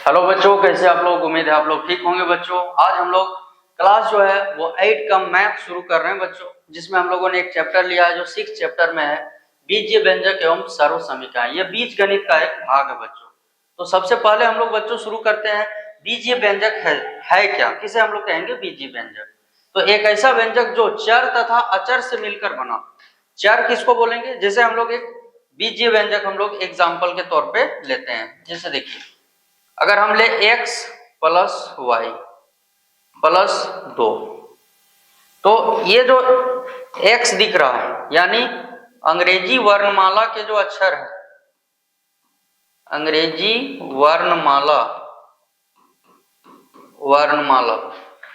Hello बच्चों, कैसे आप लोग? उम्मीद है आप लोग ठीक होंगे। बच्चों आज हम लोग क्लास जो है वो 8 का मैथ शुरू कर रहे हैं बच्चों, जिसमें हम लोगों ने एक चैप्टर लिया है जो 6 चैप्टर में है, बीजीय व्यंजक एवं सर्व समीकरण। ये बीज गणित का एक भाग है बच्चों। तो सबसे पहले हम लोग बच्चों शुरू करते हैं, बीजीय व्यंजक है क्या, किसे हम लोग कहेंगे बीजीय व्यंजक। तो एक ऐसा व्यंजक जो चर तथा अचर से मिलकर बना। चर किसको बोलेंगे? जैसे हम लोग एक बीजीय व्यंजक हम लोग एग्जाम्पल के तौर पे लेते हैं। जैसे देखिए, अगर हम ले x प्लस वाई प्लस 2, तो ये जो x दिख रहा है यानी अंग्रेजी वर्णमाला के जो अक्षर है, अंग्रेजी वर्णमाला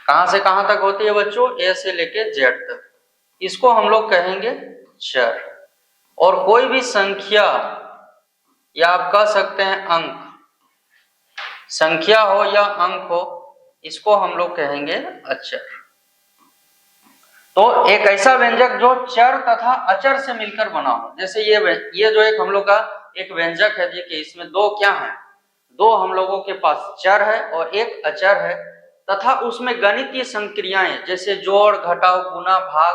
कहां से कहां तक होती है बच्चों? ए से लेके जेड तक। इसको हम लोग कहेंगे चर। और कोई भी संख्या या आप कह सकते हैं अंक, संख्या हो या अंक हो, इसको हम लोग कहेंगे अचर। तो एक ऐसा व्यंजक जो चर तथा अचर से मिलकर बना हो। जैसे ये जो एक हम लोग का एक व्यंजक है, देखिए इसमें दो क्या है, दो हम लोगों के पास चर है और एक अचर है, तथा उसमें गणितीय संक्रियाएं जैसे जोड़, घटाव, गुना, भाग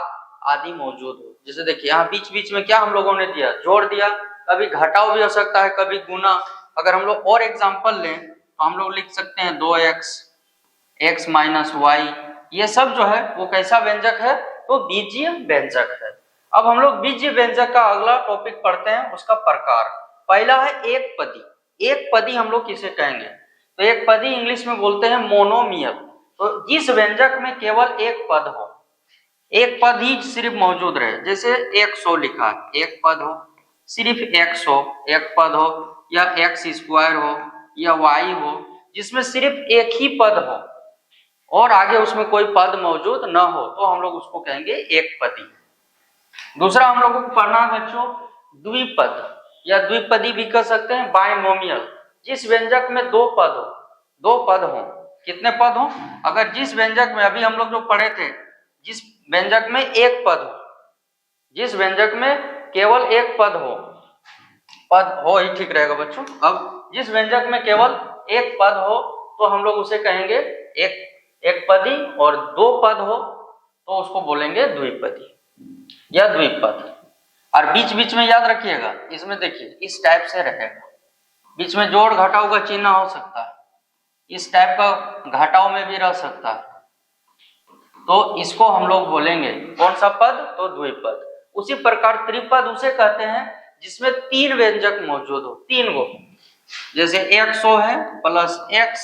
आदि मौजूद हो। जैसे देखिए यहाँ बीच बीच में क्या हम लोगों ने दिया, जोड़ दिया, कभी घटाव भी हो सकता है, कभी गुना। अगर हम लोग और एग्जाम्पल लें तो हम लोग लिख सकते हैं 2x, x माइनस वाई। ये सब जो है वो कैसा व्यंजक है? तो बीजीय व्यंजक है। अब हम लोग बीजीय व्यंजक का अगला टॉपिक पढ़ते हैं, उसका प्रकार। पहला है एक पदी। एक पदी हम लोग किसे कहेंगे? तो एक पदी इंग्लिश में बोलते हैं मोनोमियल। तो जिस व्यंजक में केवल एक पद हो, एक पद ही सिर्फ मौजूद रहे। जैसे 100 लिखा है, एक पद हो, सिर्फ 100 एक पद हो, या एक्स स्क्वायर हो या वाई हो, जिसमें सिर्फ एक ही पद हो और आगे उसमें कोई पद मौजूद न हो, तो हम लोग उसको कहेंगे एक पदी। दूसरा हम लोगों को पढ़ना है बच्चों द्विपद, या द्विपदी भी कह सकते हैं बाइनोमियल। जिस व्यंजक में दो पद हो, कितने पद हो? अगर जिस व्यंजक में अभी हम लोग जो पढ़े थे, जिस व्यंजक में एक पद हो, जिस व्यंजक में केवल एक पद हो ही ठीक रहेगा बच्चों। अब जिस व्यंजक में केवल एक पद हो तो हम लोग उसे कहेंगे एक पदी, और दो पद हो तो उसको बोलेंगे द्विपदी या द्विपद। और बीच बीच में याद रखिएगा, इसमें देखिए इस टाइप से रहेगा, बीच में जोड़ घटाव का चिन्ह हो सकता है, इस टाइप का घटाव में भी रह सकता है, तो इसको हम लोग बोलेंगे कौन सा पद? तो द्विपद। उसी प्रकार त्रिपद उसे कहते हैं जिसमें तीन व्यंजक मौजूद हो, तीन गो। जैसे 100 है प्लस x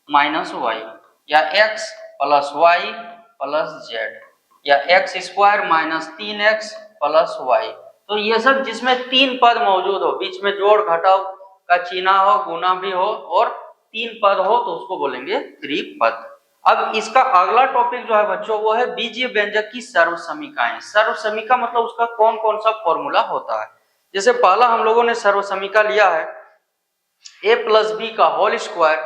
माइनस वाई, या x plus Y plus Z, या X square minus 3x plus Y. तो ये सब जिसमें तीन पद मौजूद हो, बीच में जोड़ घटाव का चिन्ह हो, गुना भी हो और तीन पद हो, तो उसको बोलेंगे त्रिपद। अब इसका अगला टॉपिक जो है बच्चों वो है बीजीय व्यंजक की सर्व समीकाएं। सर्व समीका मतलब उसका कौन कौन सा फॉर्मूला होता है। जैसे पहला हम लोगों ने सर्व समीका लिया है, a प्लस बी का होल स्क्वायर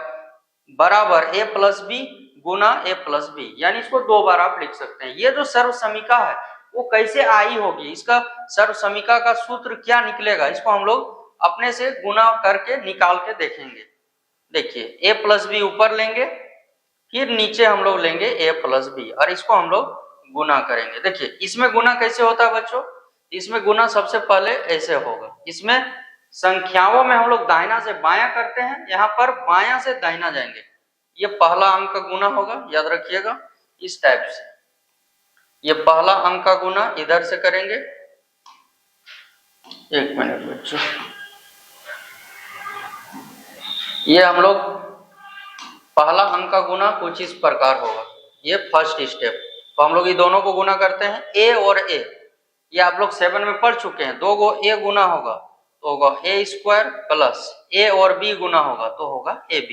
बराबर a प्लस बी गुना a प्लस बी, यानी इसको दो बार आप लिख सकते हैं। ये जो सर्व समीका है वो कैसे आई होगी, इसका सर्व समीका का सूत्र क्या निकलेगा, इसको हम लोग अपने से गुना करके निकाल के देखेंगे। देखिए a प्लस बी ऊपर लेंगे, फिर नीचे हम लोग लेंगे a प्लस बी, और इसको हम लोग गुना करेंगे। देखिए इसमें गुना कैसे होता है बच्चों? इसमें गुना सबसे पहले ऐसे होगा, इसमें संख्याओं में हम लोग दाहिना से बायां करते हैं, यहाँ पर बायां से दाहिना जाएंगे। ये पहला अंक का गुना होगा, याद रखिएगा इस टाइप से। ये पहला अंक का गुना इधर से करेंगे, एक मिनट बच्चों, ये हम लोग पहला अंक का गुना कुछ इस प्रकार होगा, ये फर्स्ट स्टेप। तो हम लोग ये दोनों को गुना करते हैं, a और a, ये आप लोग 7 में पढ़ चुके हैं। दो गो a गुना होगा तो होगा a स्क्वायर, प्लस a और b गुना होगा तो होगा ab।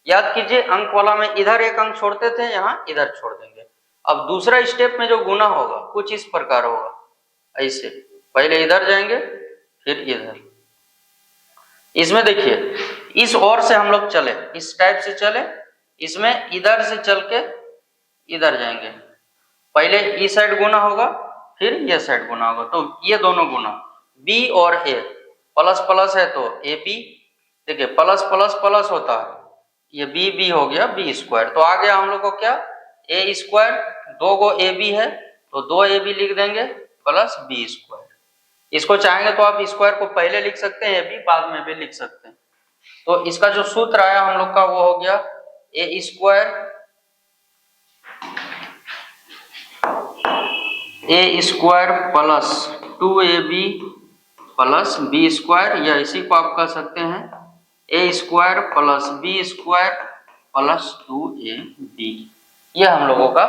याद कीजिए अंक वाला में इधर एक अंक छोड़ते थे, यहाँ इधर छोड़ देंगे। अब दूसरा स्टेप में जो गुना होगा कुछ इस प्रकार होगा, ऐसे पहले इधर जाएंगे फिर इधर। इसमें देखिए इस ओर से हम लोग चले, इस टाइप से चले, इसमें इधर से चल के इधर जाएंगे। पहले इस साइड गुना होगा फिर ये साइड गुना होगा, तो ये दोनों गुना b और a, प्लस प्लस है तो ab। देखिए प्लस प्लस प्लस होता है ये बी हो गया बी स्क्वायर। तो आ गया हम लोग को क्या, ए स्क्वायर, 2 गो ए बी है तो 2 ए बी लिख देंगे प्लस बी स्क्वायर। इसको चाहेंगे तो आप स्क्वायर को पहले लिख सकते हैं, ए बी बाद में भी लिख सकते हैं। तो इसका जो सूत्र आया हम लोग का वो हो गया A square plus 2ab plus B square, या इसी को आप कह सकते हैं A square plus B square plus 2ab। ये हम लोगों का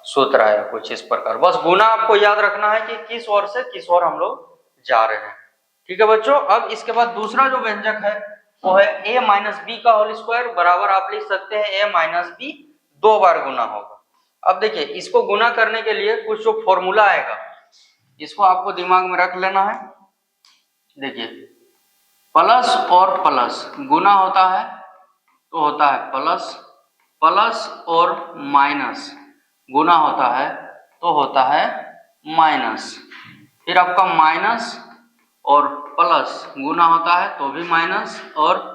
सूत्र आया कुछ इस प्रकार। बस गुना आपको याद रखना है कि किस ओर से किस ओर हम लोग जा रहे हैं। ठीक है बच्चों। अब इसके बाद दूसरा जो व्यंजक है वो है a माइनस बी का होल स्क्वायर बराबर आप लिख सकते हैं a माइनस बी 2 बार गुना होगा। अब देखिए इसको गुना करने के लिए कुछ जो फॉर्मूला आएगा इसको आपको दिमाग में रख लेना है। देखिए प्लस और प्लस गुना होता है तो होता है प्लस, प्लस और माइनस गुना होता है तो होता है माइनस। फिर आपका माइनस और प्लस गुना होता है तो भी माइनस, और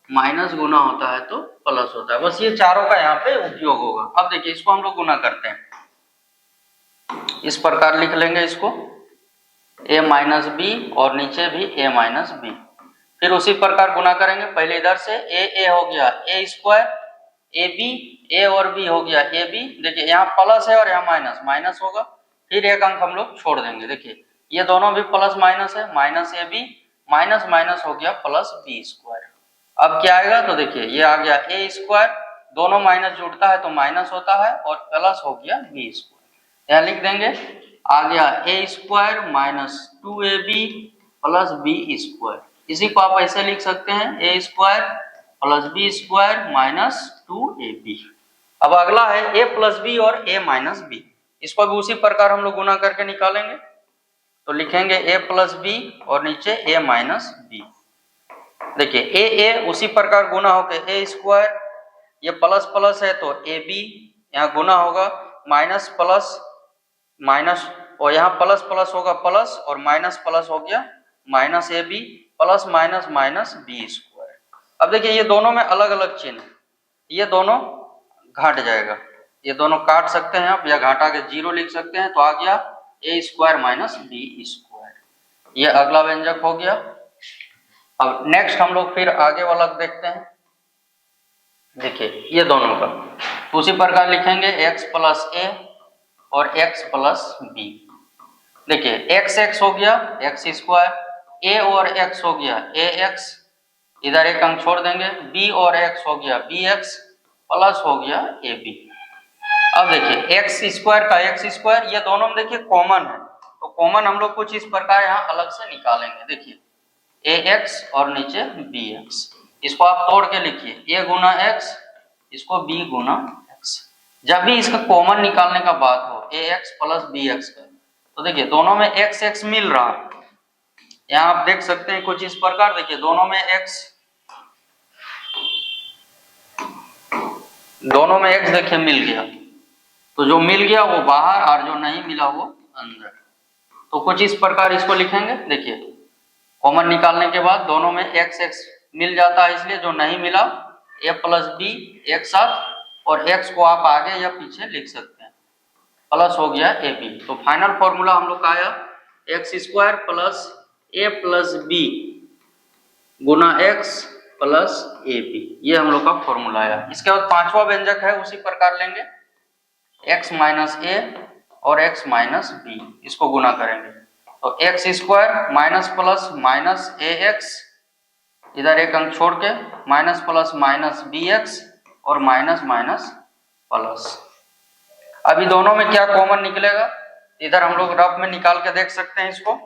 माइनस गुना होता है तो प्लस होता है। बस ये चारों का यहाँ पे उपयोग होगा। अब देखिए इसको हम लोग गुना करते हैं, इस प्रकार लिख लेंगे इसको a माइनस बी और नीचे भी a माइनस बी। फिर उसी प्रकार गुना करेंगे, पहले इधर से a हो गया a स्क्वायर, ए बी ए और बी हो गया ए बी। देखिए यहाँ प्लस है और यहाँ माइनस होगा। फिर एक अंक हम लोग छोड़ देंगे। देखिए ये दोनों भी प्लस माइनस है, माइनस ए बी माइनस हो गया प्लस बी स्क्वायर। अब क्या आएगा तो देखिए ये आ गया ए स्क्वायर, दोनों माइनस जुड़ता है तो माइनस होता है, और प्लस हो गया बी स्क्वायर। यहाँ लिख देंगे आ गया A square minus 2ab plus B square. इसी को आप ऐसे लिख सकते हैं A square plus B square minus 2ab। अब अगला है a प्लस बी और a माइनस बी। इसको भी उसी प्रकार हम लोग गुना करके निकालेंगे। तो लिखेंगे a प्लस बी और नीचे a माइनस बी। देखिए a उसी प्रकार गुना होकर a स्क्वायर, ये प्लस प्लस है तो ab यहाँ गुना होगा, माइनस प्लस माइनस, और यहाँ प्लस प्लस होगा प्लस, और माइनस प्लस हो गया minus ab plus minus minus B square. अब देखिए ये दोनों में अलग अलग चिन्ह, ये दोनों घट जाएगा, ये दोनों काट सकते हैं आप, या घटा के 0 लिख सकते हैं। तो आ गया A square minus B square. ये अगला व्यंजक हो गया। अब नेक्स्ट हम लोग फिर आगे वाला देखते हैं। देखिए ये दोनों का उसी प्रकार लिखेंगे x प्लस ए और x प्लस बी। देखिए x हो गया x स्क्वायर, a और x हो गया ax, इधर एक अंक छोड़ देंगे, b और x हो गया bx प्लस हो गया ab। अब देखिए x स्क्वायर का x स्क्वायर, ये दोनों में देखिए कॉमन है, तो कॉमन हम लोग कुछ इस प्रकार यहाँ अलग से निकालेंगे। देखिए ax और नीचे bx, इसको आप तोड़ के लिखिए a गुना x, इसको b गुना x। जब भी इसका कॉमन निकालने का बात हो ax प्लस bx का, तो देखिए दोनों में x मिल रहा है। यहाँ आप देख सकते हैं कुछ इस प्रकार, देखिए दोनों में x देखिए मिल गया, तो जो मिल गया वो बाहर और जो नहीं मिला वो अंदर। तो कुछ इस प्रकार इसको लिखेंगे। देखिए कॉमन निकालने के बाद दोनों में x मिल जाता है, इसलिए जो नहीं मिला a प्लस बी एक साथ, और x को आप आगे या पीछे लिख सकते हैं, प्लस हो गया ए बी। तो फाइनल फॉर्मूला हम लोग का आया X square plus A plus B गुना x प्लस ए बी। ये हम लोग का फॉर्मूला आया। इसके बाद पांचवा व्यंजक है, उसी प्रकार लेंगे x माइनस ए और x माइनस बी, इसको गुना करेंगे। तो X square minus plus minus A X, इधर एक अंक छोड़ के minus plus minus B X और माइनस माइनस प्लस। अभी दोनों में क्या कॉमन निकलेगा, इधर हम लोग रफ में निकाल के देख सकते हैं इसको।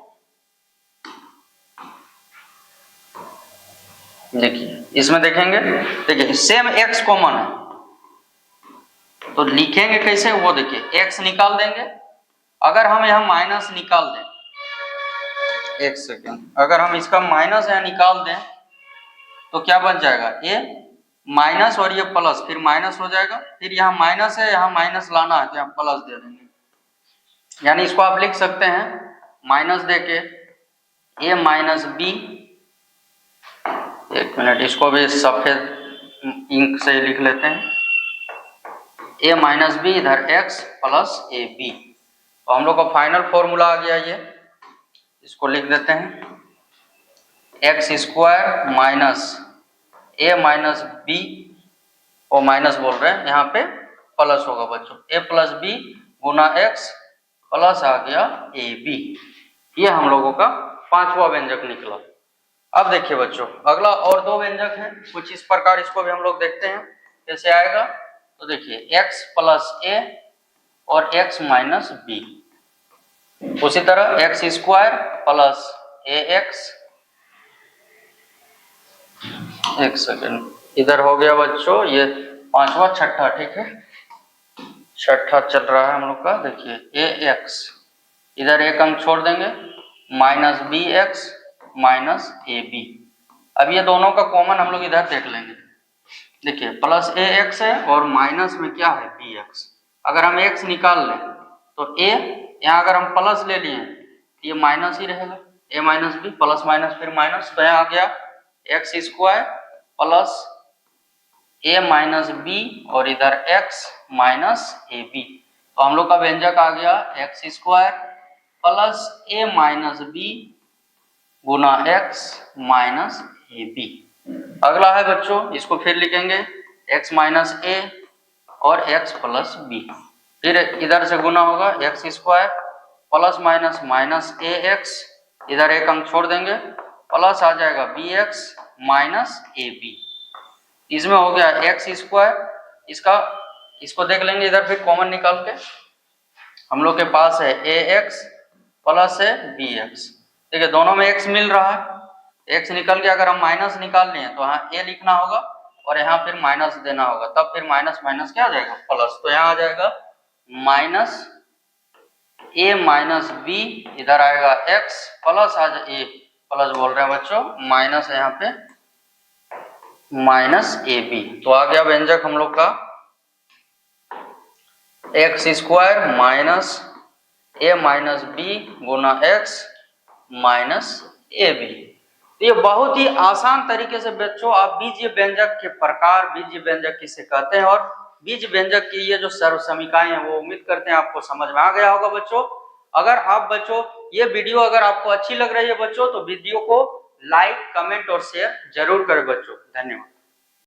देखिए इसमें देखेंगे, देखिए सेम x कॉमन है, तो लिखेंगे कैसे वो देखिए, x निकाल देंगे। अगर हम यहाँ माइनस निकाल दें, एक सेकेंड, अगर हम इसका माइनस यहाँ निकाल दें तो क्या बन जाएगा, ये माइनस और ये प्लस, फिर माइनस हो जाएगा, फिर यहाँ माइनस है यहाँ माइनस लाना है तो यहाँ प्लस दे देंगे। यानी इसको आप लिख सकते हैं माइनस दे के ए माइनस बी, एक मिनट, इसको भी सफेद इंक से लिख लेते हैं। ए माइनस बी इधर एक्स प्लस ए बी, तो हम लोग का फाइनल फॉर्मूला आ गया ये, इसको लिख देते हैं। X square minus A minus B, और माइनस बोल रहे हैं यहाँ पे, प्लस होगा बच्चों ए प्लस बी गुना एक्स प्लस आ गया ए बी। ये हम लोगों का पांचवा व्यंजक निकला। अब देखिए बच्चों, अगला और दो व्यंजक हैं कुछ इस प्रकार, इसको भी हम लोग देखते हैं कैसे आएगा। तो देखिए x प्लस ए और x माइनस बी, उसी तरह एक्स स्क्वायर प्लस ए एक्स, एक सेकेंड, इधर हो गया बच्चों ये पांचवा, छठा, ठीक है, छठा चल रहा है हम लोग का। देखिए ए एक्स, इधर एक अंक छोड़ देंगे, minus B X minus A B. अब ये दोनों का कॉमन हम लोग इधर देख लेंगे। देखिए प्लस ए एक्स है और माइनस में क्या है बी एक्स। अगर हम एक्स निकाल लें तो ए, यहाँ अगर हम प्लस ले लिए तो ये माइनस ही रहेगा, ए माइनस बी, प्लस माइनस फिर माइनस, तो यहाँ आ गया X square plus A minus B और इधर एक्स माइनस ए बी। तो हम लोग का व्यंजक आ गया X square plus A minus B गुना एक्स माइनस ए बी। अगला है बच्चों, इसको फिर लिखेंगे x माइनस ए और x प्लस बी, फिर इधर से गुना होगा X square plus minus minus A X, इधर एक अंक छोड़ देंगे, प्लस आ जाएगा B X minus A B. इसमें हो गया एक्स स्क्वायर, इसको देख लेंगे इधर फिर कॉमन निकाल के। हम लोग के पास है ए एक्स प्लस है बी एक्स, ठीक है, दोनों में x मिल रहा है, x निकल के अगर हम माइनस निकाल लिए तो यहाँ a लिखना होगा और यहाँ फिर माइनस देना होगा, तब फिर माइनस माइनस क्या आ जाएगा प्लस, तो यहाँ आ जाएगा माइनस a माइनस b, इधर आएगा x प्लस आ जाए a, प्लस बोल रहे हैं बच्चों, माइनस है यहाँ पे माइनस ए बी। तो आ गया व्यंजक हम लोग का X square minus A minus B गुना एक्स माइनस ए बी। तो ये बहुत ही आसान तरीके से बच्चों आप बीजीय व्यंजक के प्रकार, बीजीय व्यंजक किसे कहते हैं और बीज व्यंजक की ये जो सर्व समीकाएं हैं वो उम्मीद करते हैं आपको समझ में आ गया होगा बच्चों। अगर आप बच्चों ये वीडियो अगर आपको अच्छी लग रही है बच्चों तो वीडियो को लाइक, कमेंट और शेयर जरूर करें बच्चों। धन्यवाद।